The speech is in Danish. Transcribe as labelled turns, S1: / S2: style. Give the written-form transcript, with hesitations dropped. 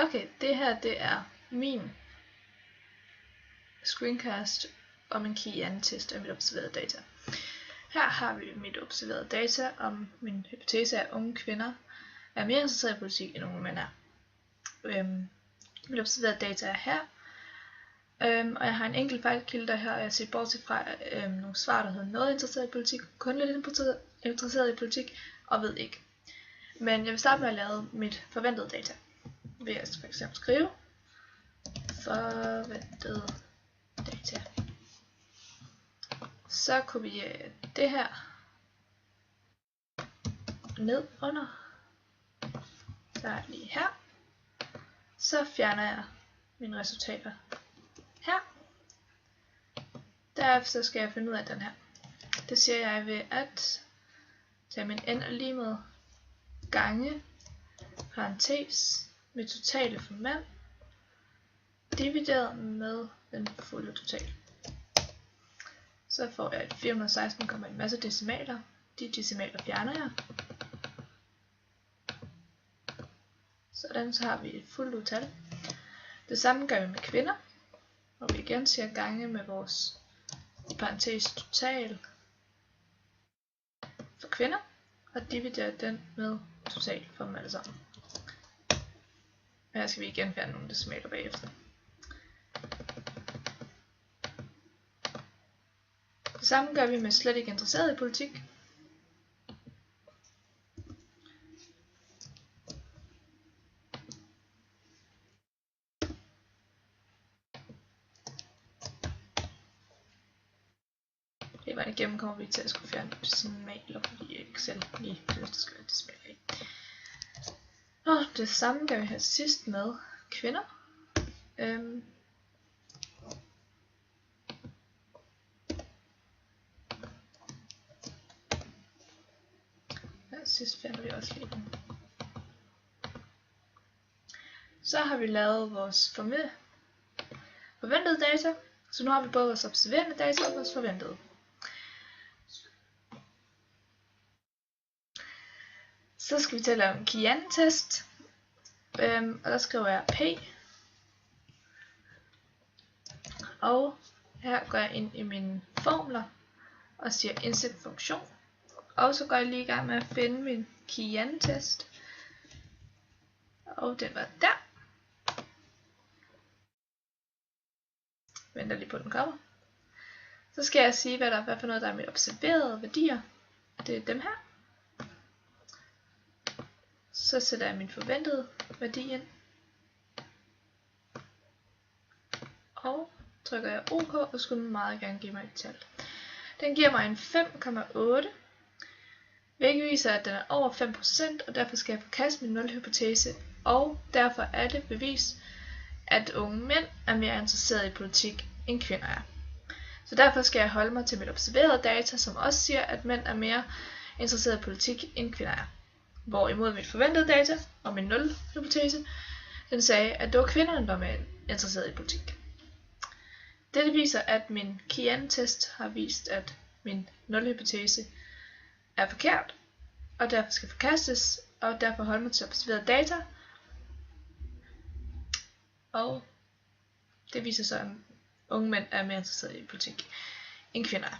S1: Okay, det her det er min screencast om en Key-test af mit observerede data. Her har vi mit observerede data om min hypotese af, at unge kvinder er mere interesseret i politik end unge mænd er. Mit observerede data er her, og jeg har en enkelt fejlkilde her, og jeg ser bortset fra nogle svar, der hedder noget interesseret i politik, kun lidt interesseret i politik, og ved ikke. Men jeg vil starte med at lave mit forventede data. Ved at for eksempel skrive forventede data. Så kopierer jeg det her ned under. Der er lige her. Så fjerner jeg mine resultater her. Derefter skal jeg finde ud af den her. Det siger jeg ved at tage min n og lige med gange parentes med totale for mand divideret med den fulde total. Så får jeg et 416, kommer en masse decimaler. De decimaler fjerner jeg. Sådan, så har vi et fuldt tal. Det samme gør vi med kvinder, hvor vi igen siger gange med vores parentes total for kvinder, og dividerer den med total for dem alle sammen. Her skal vi igen fjerne nogle decimaler bagefter. Det samme gør vi med slet ikke interesseret i politik. Hele vejen igennem kommer vi til at skulle fjerne decimaler, fordi Excel lige synes, der skal være decimaler i. Og det samme gør vi her sidst med kvinder. Her sidst fjerner vi også lige den. Så har vi lavet vores forventede data. Så nu har vi både vores observerende data og vores forventede. Så skal vi til at lave en Key-test. Og der skriver jeg P. Og her går jeg ind i mine formler og siger indsæt funktion. Og så går jeg lige i gang med at finde min Key-test. Og den var der. Venter lige på den kommer. Så skal jeg sige hvad for noget der er med observerede værdier. Det er dem her. Så sætter jeg min forventede værdi ind. Og trykker jeg OK, og skulle den meget gerne give mig et tal. Den giver mig en 5,8. Hvilket viser at den er over 5%, og derfor skal jeg forkaste min nulhypotese. Og derfor er det bevis, at unge mænd er mere interesserede i politik end kvinder er. Så derfor skal jeg holde mig til mit observerede data, som også siger, at mænd er mere interesserede i politik end kvinder er. Hvorimod mit forventede data og min nulhypotese, den sagde, at det var kvinderne, der var mere interesserede i politik. Dette viser, at min Key-test har vist, at min nulhypotese er forkert, og derfor skal forkastes, og derfor holde mig til observerede data. Og det viser så, at unge mænd er mere interesserede i politik end kvinder er.